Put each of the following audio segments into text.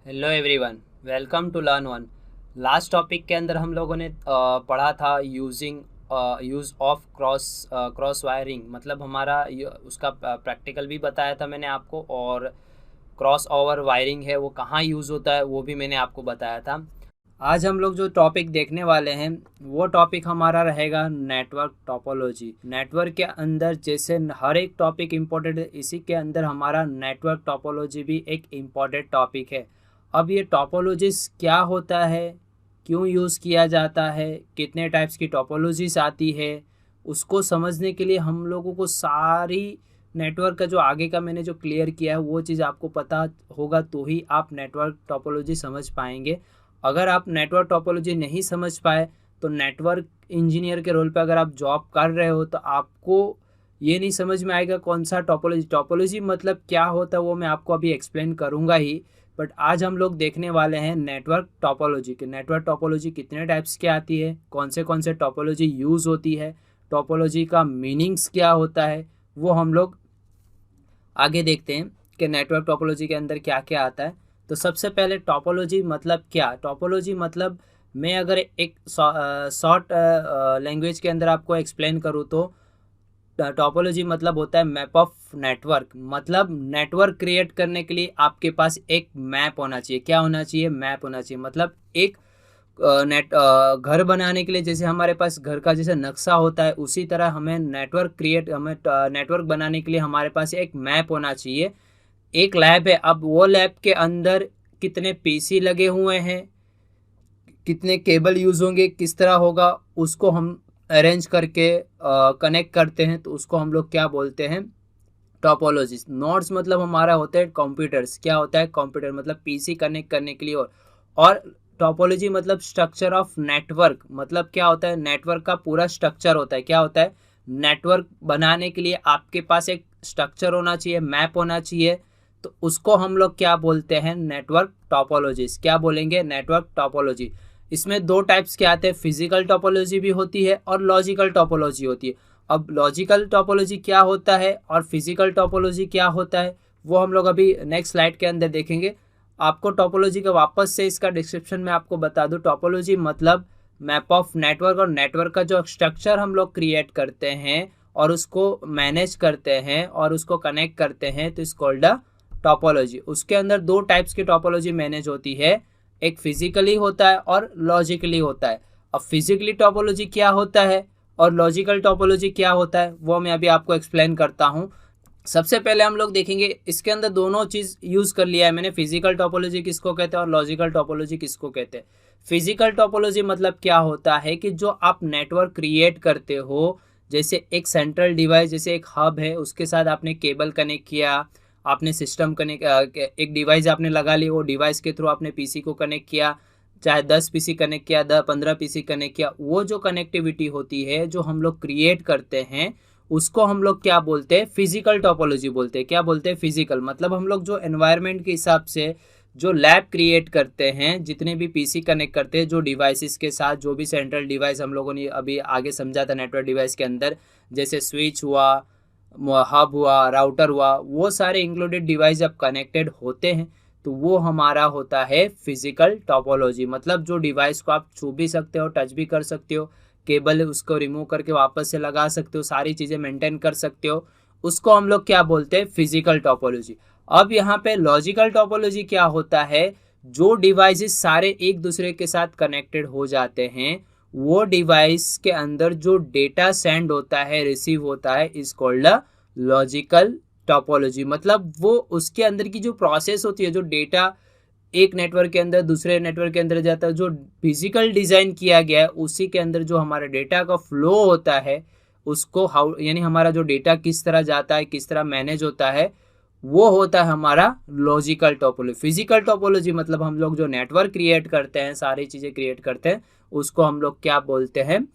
Hello everyone, welcome to Learn One. Last topic के अंदर हम लोगों ने पढ़ा था यूज़ ऑफ क्रॉस वायरिंग। मतलब हमारा उसका प्रैक्टिकल भी बताया था मैंने आपको, और क्रॉस ओवर वायरिंग है वो कहाँ यूज़ होता है वो भी मैंने आपको बताया था। आज हम लोग जो टॉपिक देखने वाले हैं वो टॉपिक हमारा रहेगा नेटवर्क टोपोलॉजी। नेटवर्क के अंदर जैसे हर एक टॉपिक इम्पोर्टेंट है, इसी के अंदर हमारा नेटवर्क टोपोलॉजी भी एक इम्पोर्टेंट टॉपिक है। अब ये टोपोलॉजीज क्या होता है, क्यों यूज़ किया जाता है, कितने टाइप्स की टोपोलॉजीज आती है, उसको समझने के लिए हम लोगों को सारी नेटवर्क का जो आगे का मैंने जो क्लियर किया है वो चीज़ आपको पता होगा, तो ही आप नेटवर्क टोपोलॉजी समझ पाएंगे। अगर आप नेटवर्क टोपोलॉजी नहीं समझ पाए तो नेटवर्क इंजीनियर के रोल पे अगर आप जॉब कर रहे हो तो आपको ये नहीं समझ में आएगा कौन सा टोपोलॉजी मतलब क्या होता है, वो मैं आपको अभी एक्सप्लेन करूँगा ही। बट आज हम लोग देखने वाले हैं नेटवर्क टोपोलॉजी के। नेटवर्क टोपोलॉजी कितने टाइप्स की आती है, कौन से टोपोलॉजी यूज़ होती है, टोपोलॉजी का मीनिंग्स क्या होता है, वो हम लोग आगे देखते हैं कि नेटवर्क टोपोलॉजी के अंदर क्या क्या आता है। तो सबसे पहले टोपोलॉजी मतलब क्या। टोपोलॉजी मतलब मैं अगर एक शॉर्ट लैंग्वेज के अंदर आपको एक्सप्लेन करूँ तो टोपोलॉजी मतलब होता है मैप ऑफ नेटवर्क। मतलब नेटवर्क क्रिएट करने के लिए आपके पास एक मैप होना चाहिए। क्या होना चाहिए? मैप होना चाहिए। मतलब एक घर बनाने के लिए जैसे हमारे पास घर का जैसे नक्शा होता है, उसी तरह हमें नेटवर्क बनाने के लिए हमारे पास एक मैप होना चाहिए। एक लैब है, अब वो लैब के अंदर कितने पीसी लगे हुए हैं, कितने केबल यूज होंगे, किस तरह होगा, उसको हम अरेंज करके कनेक्ट करते हैं, तो उसको हम लोग क्या बोलते हैं? टोपोलॉजी। नोड्स मतलब हमारा होता है कंप्यूटर्स। क्या होता है? कंप्यूटर मतलब पीसी कनेक्ट करने के लिए। और टोपोलॉजी मतलब स्ट्रक्चर ऑफ नेटवर्क। मतलब क्या होता है? नेटवर्क का पूरा स्ट्रक्चर होता है। क्या होता है? नेटवर्क बनाने के लिए आपके पास एक स्ट्रक्चर होना चाहिए, मैप होना चाहिए, तो उसको हम लोग क्या बोलते हैं? Network topologies. क्या बोलेंगे? Network topology. इसमें दो टाइप्स के आते हैं, फिजिकल टोपोलॉजी भी होती है और लॉजिकल टोपोलॉजी होती है। अब लॉजिकल टोपोलॉजी क्या होता है और फिजिकल टोपोलॉजी क्या होता है वो हम लोग अभी नेक्स्ट स्लाइड के अंदर देखेंगे। आपको टोपोलॉजी का वापस से इसका डिस्क्रिप्शन में आपको बता दूं। टोपोलॉजी मतलब मैप ऑफ नेटवर्क, और नेटवर्क का जो स्ट्रक्चर हम लोग क्रिएट करते हैं और उसको मैनेज करते हैं और उसको कनेक्ट करते हैं, तो इस कॉल्ड अ टोपोलॉजी। उसके अंदर दो टाइप्स की टोपोलॉजी मैनेज होती है, एक फिजिकली होता है और लॉजिकली होता है। अब फिजिकली टोपोलॉजी क्या होता है और लॉजिकल टोपोलॉजी क्या होता है वो मैं अभी आपको एक्सप्लेन करता हूँ। सबसे पहले हम लोग देखेंगे, इसके अंदर दोनों चीज यूज कर लिया है मैंने। फिजिकल टोपोलॉजी किसको कहते हैं और लॉजिकल टोपोलॉजी किसको कहते हैं। फिजिकल टोपोलॉजी मतलब क्या होता है कि जो आप नेटवर्क क्रिएट करते हो, जैसे एक सेंट्रल डिवाइस, जैसे एक हब है, उसके साथ आपने केबल कनेक्ट किया, आपने सिस्टम कनेक्ट, एक डिवाइस आपने लगा ली, वो डिवाइस के थ्रू आपने पीसी को कनेक्ट किया, चाहे 10 पीसी कनेक्ट किया, 15 पीसी कनेक्ट किया, वो जो कनेक्टिविटी होती है जो हम लोग क्रिएट करते हैं उसको हम लोग क्या बोलते हैं? फिजिकल टोपोलॉजी बोलते हैं। क्या बोलते हैं? फिजिकल। मतलब हम लोग जो एनवायरनमेंट के हिसाब से जो लैब क्रिएट करते हैं, जितने भी पीसी कनेक्ट करते हैं जो डिवाइसेस के साथ, जो भी सेंट्रल डिवाइस हम लोगों ने अभी आगे समझा था नेटवर्क डिवाइस के अंदर, जैसे स्विच हुआ, हब हुआ, राउटर हुआ, वो सारे इंक्लूडेड डिवाइस जब कनेक्टेड होते हैं तो वो हमारा होता है फिजिकल टोपोलॉजी। मतलब जो डिवाइस को आप छू भी सकते हो, टच भी कर सकते हो, केबल उसको रिमूव करके वापस से लगा सकते हो, सारी चीज़ें मेंटेन कर सकते हो, उसको हम लोग क्या बोलते हैं? Physical topology. अब यहाँ पे लॉजिकल टोपोलॉजी क्या होता है? जो डिवाइसेस सारे एक दूसरे के साथ कनेक्टेड हो जाते हैं, वो डिवाइस के अंदर जो डेटा सेंड होता है, रिसीव होता है, is called a logical topology. मतलब वो उसके अंदर की जो प्रोसेस होती है, जो डेटा एक नेटवर्क के अंदर दूसरे नेटवर्क के अंदर जाता है, जो फिजिकल डिजाइन किया गया है उसी के अंदर जो हमारा डेटा का फ्लो होता है, उसको हाउ यानी हमारा जो डेटा किस तरह जाता है, किस तरह मैनेज होता है, वो होता है हमारा लॉजिकल टोपोलॉजी। फिजिकल टोपोलॉजी मतलब हम लोग जो नेटवर्क क्रिएट करते हैं, सारी चीजें क्रिएट करते हैं, उसको हम लोग क्या बोलते हैं?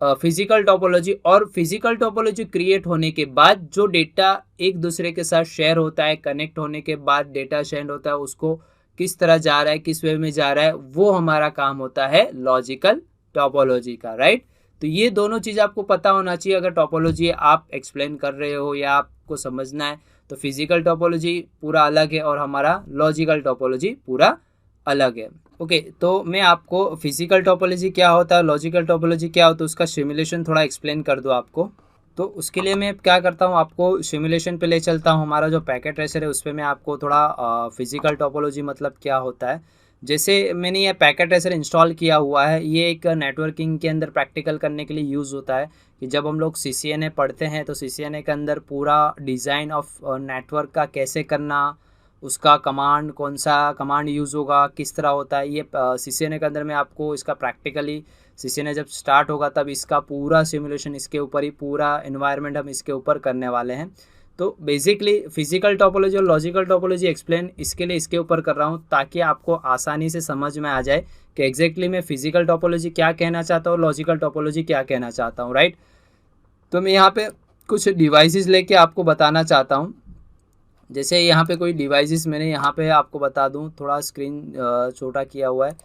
Physical topology. और फिजिकल टोपोलॉजी क्रिएट होने के बाद जो डेटा एक दूसरे के साथ शेयर होता है, कनेक्ट होने के बाद डेटा शेयर होता है, उसको किस तरह जा रहा है, किस वे में जा रहा है, वो हमारा काम होता है लॉजिकल टोपोलॉजी का, राइट। तो ये दोनों चीज आपको पता होना चाहिए अगर टोपोलॉजी आप एक्सप्लेन कर रहे हो या आप आपको समझना है तो फिजिकल टोपोलॉजी पूरा अलग है और हमारा लॉजिकल टोपोलॉजी पूरा अलग है। ओके, तो मैं आपको फिजिकल टोपोलॉजी क्या होता है, लॉजिकल टोपोलॉजी क्या होता है, उसका सिमुलेशन थोड़ा एक्सप्लेन कर दूँ आपको। तो उसके लिए मैं क्या करता हूँ, आपको सिमुलेशन पे ले चलता हूँ। हमारा जो पैकेट ट्रेसर है उस पर मैं आपको थोड़ा फिजिकल टोपोलॉजी मतलब क्या होता है, जैसे मैंने ये पैकेट ट्रेसर इंस्टॉल किया हुआ है, ये एक नेटवर्किंग के अंदर प्रैक्टिकल करने के लिए यूज़ होता है कि जब हम लोग CCNA पढ़ते हैं तो CCNA के अंदर पूरा डिज़ाइन ऑफ नेटवर्क का कैसे करना, उसका कमांड कौन सा कमांड यूज़ होगा, किस तरह होता है, ये CCNA के अंदर में आपको इसका प्रैक्टिकली CCNA जब स्टार्ट होगा तब इसका पूरा सिमुलेशन इसके ऊपर ही, पूरा एनवायरनमेंट हम इसके ऊपर करने वाले हैं। तो बेसिकली फिजिकल टोपोलॉजी और लॉजिकल टोपोलॉजी एक्सप्लेन इसके लिए इसके ऊपर कर रहा हूँ ताकि आपको आसानी से समझ में आ जाए कि एग्जैक्टली मैं फिजिकल टोपोलॉजी क्या कहना चाहता हूँ, लॉजिकल टोपोलॉजी क्या कहना चाहता हूँ, राइट। तो मैं यहाँ पे कुछ डिवाइसेस लेके आपको बताना चाहता हूँ। जैसे यहाँ पे कोई डिवाइसेस मैंने यहाँ पे आपको बता दूँ, थोड़ा स्क्रीन छोटा किया हुआ है।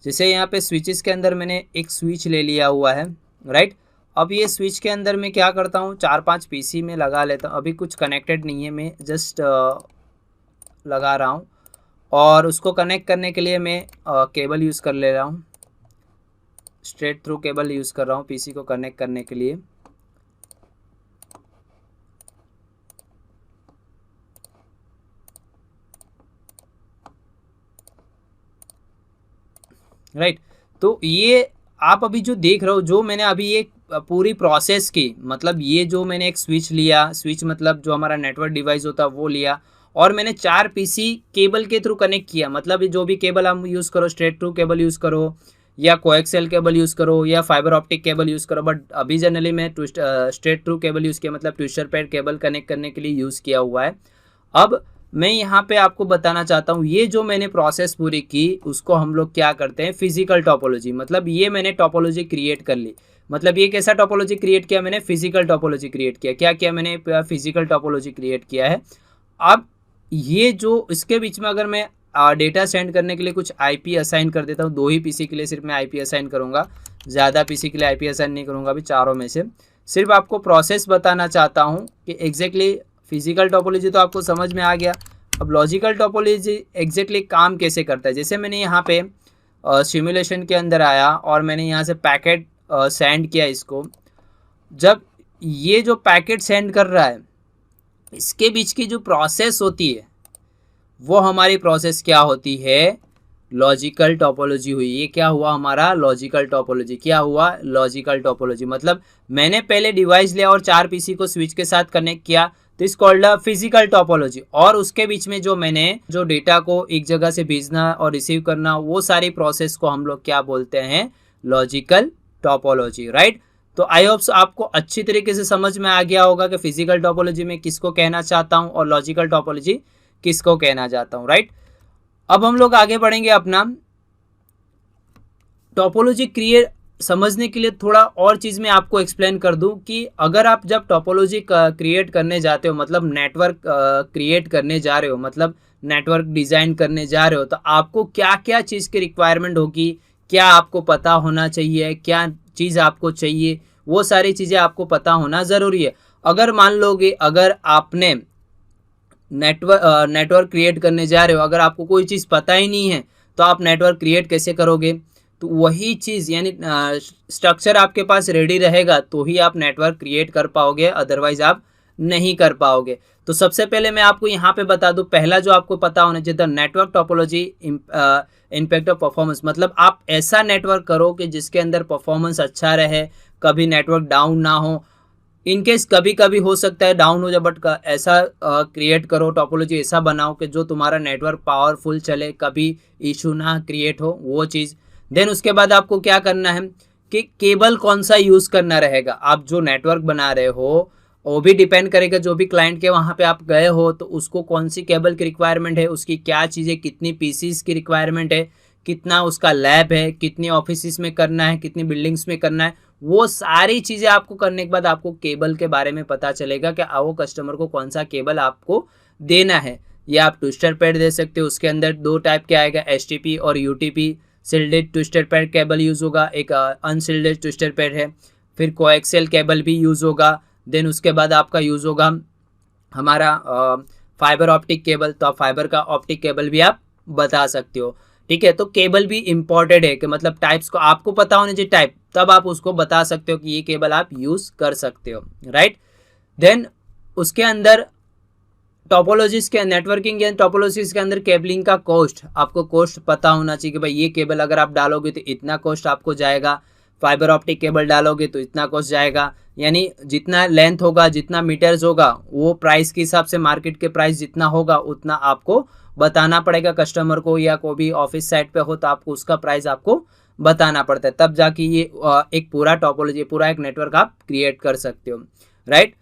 जैसे यहाँ पे स्विचेस के अंदर मैंने एक स्विच ले लिया हुआ है, राइट। अब ये स्विच के अंदर मैं क्या करता हूँ, 4-5 PC में लगा लेता हूँ। अभी कुछ कनेक्टेड नहीं है, मैं जस्ट लगा रहा हूँ और उसको कनेक्ट करने के लिए मैं केबल यूज़ कर ले रहा हूँ, स्ट्रेट थ्रू केबल यूज़ कर रहा हूँ PC को कनेक्ट करने के लिए। राइट, तो ये आप अभी जो देख रहे हो, जो मैंने अभी ये पूरी प्रोसेस की, मतलब ये जो मैंने एक स्विच लिया, स्विच मतलब जो हमारा नेटवर्क डिवाइस होता है वो लिया और मैंने 4 PC केबल के थ्रू कनेक्ट किया। मतलब जो भी केबल आप यूज़ करो, स्ट्रेट थ्रू केबल यूज़ करो या कोएक्सियल केबल यूज़ करो या फाइबर ऑप्टिक केबल यूज़ करो, बट अभी जनरली मैं स्ट्रेट थ्रू केबल यूज़ किया, मतलब ट्विस्टर पैड केबल कनेक्ट करने के लिए यूज़ किया हुआ है। अब मैं यहाँ पे आपको बताना चाहता हूँ, ये जो मैंने प्रोसेस पूरी की उसको हम लोग क्या करते हैं, फिजिकल टोपोलॉजी। मतलब ये मैंने टोपोलॉजी क्रिएट कर ली। मतलब ये कैसा टोपोलॉजी क्रिएट किया मैंने, फिजिकल टोपोलॉजी क्रिएट किया। क्या किया मैंने, फिजिकल टोपोलॉजी क्रिएट किया है। अब ये जो इसके बीच में अगर मैं डेटा सेंड करने के लिए कुछ IP असाइन कर देता हूँ, 2 ही PC के लिए सिर्फ मैं IP असाइन करूँगा, ज़्यादा PC के लिए IP असाइन नहीं करूँगा अभी चारों में से। सिर्फ आपको प्रोसेस बताना चाहता हूँ कि एग्जैक्टली फिजिकल टोपोलॉजी तो आपको समझ में आ गया। अब लॉजिकल टोपोलॉजी एग्जैक्टली काम कैसे करता है। जैसे मैंने यहाँ पे सिमुलेशन के अंदर आया और मैंने यहाँ से पैकेट सेंड किया इसको। जब ये जो पैकेट सेंड कर रहा है इसके बीच की जो प्रोसेस होती है वो हमारी प्रोसेस क्या होती है, लॉजिकल टोपोलॉजी हुई। ये क्या हुआ हमारा, लॉजिकल टोपोलॉजी। क्या हुआ, लॉजिकल टोपोलॉजी। मतलब मैंने पहले डिवाइस लिया और 4 PC को स्विच के साथ कनेक्ट किया, तो इस कॉल्ड फिजिकल टोपोलॉजी। और उसके बीच में जो मैंने जो डेटा को एक जगह से भेजना और रिसीव करना, वो सारी प्रोसेस को हम लोग क्या बोलते हैं, लॉजिकल टोपोलॉजी, राइट। तो आई होप आपको अच्छी तरीके से समझ में आ गया होगा कि फिजिकल टोपोलॉजी में किसको कहना चाहता हूँ और लॉजिकल टोपोलॉजी किसको कहना चाहता हूँ, राइट। अब हम लोग आगे बढ़ेंगे अपना टोपोलॉजी क्रिएट समझने के लिए। थोड़ा और चीज़ मैं आपको एक्सप्लेन कर दूं कि अगर आप जब टोपोलॉजी क्रिएट करने जाते हो, मतलब नेटवर्क क्रिएट करने जा रहे हो, मतलब नेटवर्क डिज़ाइन करने जा रहे हो, तो आपको क्या क्या चीज़ की रिक्वायरमेंट होगी, क्या आपको पता होना चाहिए, क्या चीज़ आपको चाहिए, वो सारी चीज़ें आपको पता होना ज़रूरी है। अगर मान लोगे, अगर आपने नेटवर्क क्रिएट करने जा रहे हो, अगर आपको कोई चीज़ पता ही नहीं है तो आप नेटवर्क क्रिएट कैसे करोगे। तो वही चीज़ यानी स्ट्रक्चर आपके पास रेडी रहेगा तो ही आप नेटवर्क क्रिएट कर पाओगे, अदरवाइज आप नहीं कर पाओगे। तो सबसे पहले मैं आपको यहाँ पे बता दूँ, पहला जो आपको पता होना चाहिए, the network topology impact of performance. मतलब आप ऐसा नेटवर्क करो कि जिसके अंदर परफॉर्मेंस अच्छा रहे, कभी नेटवर्क डाउन ना हो। इनकेस कभी कभी हो सकता है डाउन हो जाए, बट ऐसा क्रिएट करो, टोपोलॉजी ऐसा बनाओ कि जो तुम्हारा नेटवर्क पावरफुल चले, कभी इशू ना क्रिएट हो, वो चीज़। देन उसके बाद आपको क्या करना है कि केबल कौन सा यूज़ करना रहेगा। आप जो नेटवर्क बना रहे हो वो भी डिपेंड करेगा, जो भी क्लाइंट के वहाँ पे आप गए हो तो उसको कौन सी केबल की रिक्वायरमेंट है, उसकी क्या चीज़ें, कितनी पीसीस की रिक्वायरमेंट है, कितना उसका लैब है, कितनी ऑफिस में करना है, कितनी बिल्डिंग्स में करना है। वो सारी चीज़ें आपको करने के बाद आपको केबल के बारे में पता चलेगा कि वो कस्टमर को कौन सा केबल आपको देना है। या आप ट्विस्टर पैड दे सकते हो, उसके अंदर 2 टाइप के आएगा, STP और UTP। Shielded twister pad cable use होगा, एक अनशिल्डेड ट्विस्टर पैड है। फिर कोएक्सियल केबल भी यूज़ होगा। देन उसके बाद आपका यूज़ होगा हमारा फाइबर ऑप्टिक केबल, तो आप फाइबर का ऑप्टिक केबल भी आप बता सकते हो। ठीक है, तो केबल भी इम्पोर्टेड है कि मतलब टाइप्स को आपको पता होने चाहिए टाइप, तब आप उसको बता सकते हो कि ये केबल आप यूज कर सकते हो, राइट। देन उसके अंदर टोपोलॉजीज के नेटवर्किंग या टोपोलॉजीज के अंदर केबलिंग का कॉस्ट, आपको कॉस्ट पता होना चाहिए कि भाई ये केबल अगर आप डालोगे तो इतना कॉस्ट आपको जाएगा, फाइबर ऑप्टिक केबल डालोगे तो इतना कॉस्ट जाएगा, यानी जितना लेंथ होगा, जितना मीटर्स होगा, वो प्राइस के हिसाब से मार्केट के प्राइस जितना होगा उतना आपको बताना पड़ेगा कस्टमर को, या कोई भी ऑफिस साइट पे हो तो आपको उसका प्राइस आपको बताना पड़ता है, तब जाके ये एक पूरा टोपोलॉजी, पूरा एक नेटवर्क आप क्रिएट कर सकते हो, राइट।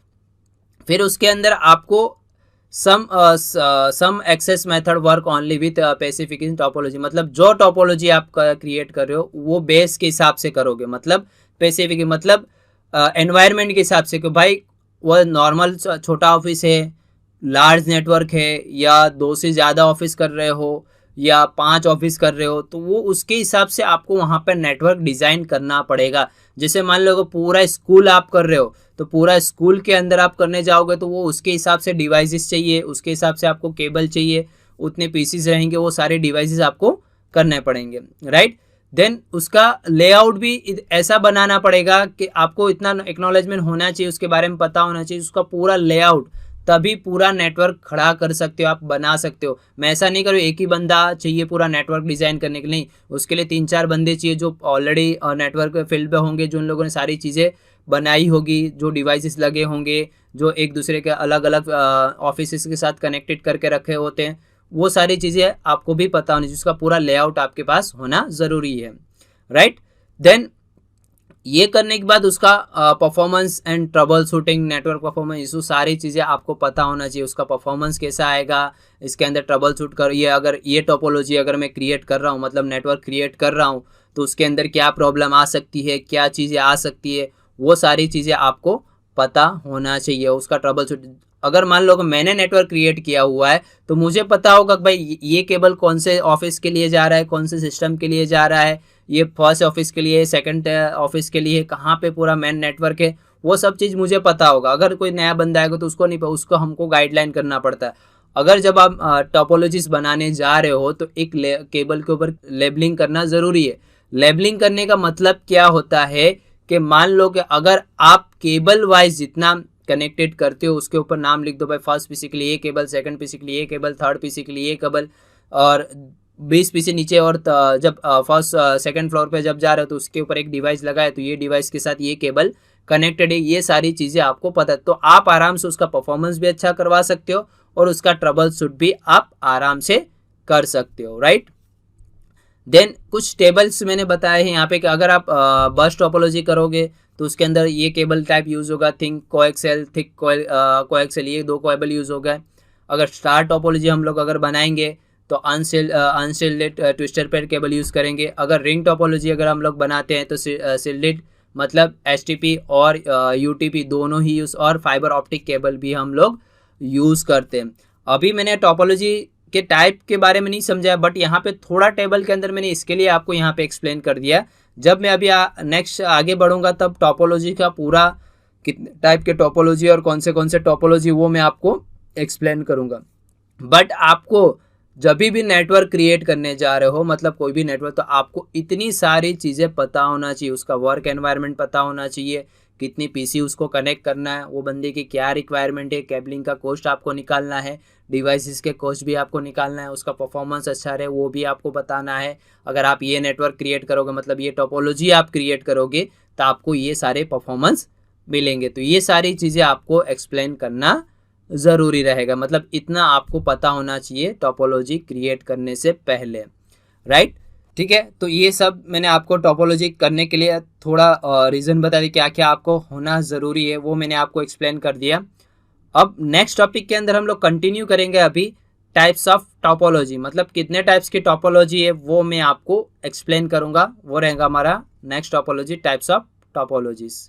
फिर उसके अंदर आपको some access method work only with specification topology, मतलब जो टोपोलॉजी आप क्रिएट कर रहे हो वो बेस के हिसाब से करोगे, मतलब स्पेसिफिक मतलब एनवायरनमेंट के हिसाब से कि भाई वो नॉर्मल छोटा ऑफिस है, लार्ज नेटवर्क है, या 2 से ज़्यादा ऑफिस कर रहे हो या 5 ऑफिस कर रहे हो, तो वो उसके हिसाब से आपको वहाँ पर नेटवर्क डिज़ाइन करना पड़ेगा। जैसे मान लो पूरा स्कूल आप कर रहे हो, तो पूरा स्कूल के अंदर आप करने जाओगे तो वो उसके हिसाब से डिवाइसेस चाहिए, उसके हिसाब से आपको केबल चाहिए, उतने पीसीस रहेंगे, वो सारे डिवाइसेस आपको करने पड़ेंगे, राइट। देन उसका लेआउट भी ऐसा बनाना पड़ेगा कि आपको इतना एक्नॉलेजमेंट होना चाहिए, उसके बारे में पता होना चाहिए, उसका पूरा लेआउट, तभी पूरा नेटवर्क खड़ा कर सकते हो, आप बना सकते हो। मैं ऐसा नहीं करूँ एक ही बंदा चाहिए पूरा नेटवर्क डिज़ाइन करने के लिए, नहीं, उसके लिए 3-4 बंदे चाहिए जो ऑलरेडी नेटवर्क फील्ड पे होंगे, जो उन लोगों ने सारी चीज़ें बनाई होगी, जो डिवाइसेस लगे होंगे, जो एक दूसरे के अलग अलग ऑफिस के साथ कनेक्टेड करके रखे होते हैं, वो सारी चीज़ें आपको भी पता होनी चाहिए, उसका पूरा लेआउट आपके पास होना ज़रूरी है, राइट। देन ये करने के बाद उसका performance and trouble shooting, network performance issue, सारी चीज़ें आपको पता होना चाहिए, उसका परफॉर्मेंस कैसा आएगा, इसके अंदर ट्रबल शूट कर, ये अगर ये टोपोलॉजी अगर मैं क्रिएट कर रहा हूँ, मतलब नेटवर्क क्रिएट कर रहा हूँ, तो उसके अंदर क्या प्रॉब्लम आ सकती है, क्या चीज़ें आ सकती है, वो सारी चीज़ें आपको पता होना चाहिए। उसका ट्रबल शूट, अगर मान लो कि मैंने नेटवर्क क्रिएट किया हुआ है तो मुझे पता होगा कि भाई ये केबल कौन से ऑफिस के लिए जा रहा है, कौन से सिस्टम के लिए जा रहा है, ये फर्स्ट ऑफिस के लिए, सेकंड ऑफिस के लिए, कहाँ पे पूरा मेन नेटवर्क है, वो सब चीज़ मुझे पता होगा। अगर कोई नया बंदा आएगा तो उसको नहीं, उसको हमको गाइडलाइन करना पड़ता है। अगर जब आप टोपोलॉजीज बनाने जा रहे हो तो एक केबल के ऊपर लेबलिंग करना ज़रूरी है। लेबलिंग करने का मतलब क्या होता है कि मान लो कि अगर आप केबल वाइज जितना कनेक्टेड करते हो उसके ऊपर नाम लिख दो, भाई फर्स्ट पीसी के लिए ये केबल, सेकंड पीसी के लिए ये केबल, थर्ड पीसी के लिए ये केबल, और 20 पीसी नीचे, और जब फर्स्ट सेकंड फ्लोर पे जब जा रहे हो तो उसके ऊपर एक डिवाइस लगा है तो ये डिवाइस के साथ ये केबल कनेक्टेड है, ये सारी चीज़ें आपको पता है, तो आप आराम से उसका परफॉर्मेंस भी अच्छा करवा सकते हो और उसका ट्रबल शूट भी आप आराम से कर सकते हो, राइट। देन कुछ टेबल्स मैंने बताए हैं यहाँ पे कि अगर आप बस टोपोलॉजी करोगे तो उसके अंदर ये केबल टाइप यूज होगा, थिंक कोएक्सेल, थिक कोएक्सेल, ये 2 केबल यूज होगा। अगर स्टार टोपोलॉजी हम लोग अगर बनाएंगे तो अनशिल्डेड ट्विस्टर पेड केबल यूज़ करेंगे। अगर रिंग टोपोलॉजी अगर हम लोग बनाते हैं तो शिल्डेड मतलब एसटीपी और यूटीपी दोनों ही यूज़, और फाइबर ऑप्टिक केबल भी हम लोग यूज़ करते हैं। अभी मैंने टोपोलॉजी के टाइप के बारे में नहीं समझाया, बट यहाँ पे थोड़ा टेबल के अंदर मैंने इसके लिए आपको यहाँ पे एक्सप्लेन कर दिया। जब मैं अभी नेक्स्ट आगे बढ़ूंगा तब टोपोलॉजी का पूरा कितने टाइप के टोपोलॉजी और कौन से टोपोलॉजी वो मैं आपको एक्सप्लेन करूंगा। बट आपको जब भी नेटवर्क क्रिएट करने जा रहे हो, मतलब कोई भी नेटवर्क, तो आपको इतनी सारी चीज़ें पता होना चाहिए, उसका वर्क एनवायरनमेंट पता होना चाहिए, कितनी पीसी उसको कनेक्ट करना है, वो बंदे की क्या रिक्वायरमेंट है, केबलिंग का कॉस्ट आपको निकालना है, डिवाइसेस के कॉस्ट भी आपको निकालना है, उसका परफॉर्मेंस अच्छा रहे वो भी आपको बताना है। अगर आप ये नेटवर्क क्रिएट करोगे, मतलब ये टोपोलॉजी आप क्रिएट करोगे, तो आपको ये सारे परफॉर्मेंस मिलेंगे। तो ये सारी चीज़ें आपको एक्सप्लेन करना ज़रूरी रहेगा, मतलब इतना आपको पता होना चाहिए टोपोलॉजी क्रिएट करने से पहले, राइट। ठीक है, तो ये सब मैंने आपको टोपोलॉजी करने के लिए थोड़ा रीज़न बता दिया, क्या क्या आपको होना ज़रूरी है वो मैंने आपको एक्सप्लेन कर दिया। अब नेक्स्ट टॉपिक के अंदर हम लोग कंटिन्यू करेंगे अभी टाइप्स ऑफ टोपोलॉजी, मतलब कितने टाइप्स की टोपोलॉजी है वो मैं आपको एक्सप्लेन करूँगा, वो रहेगा हमारा next topology, types of topologies.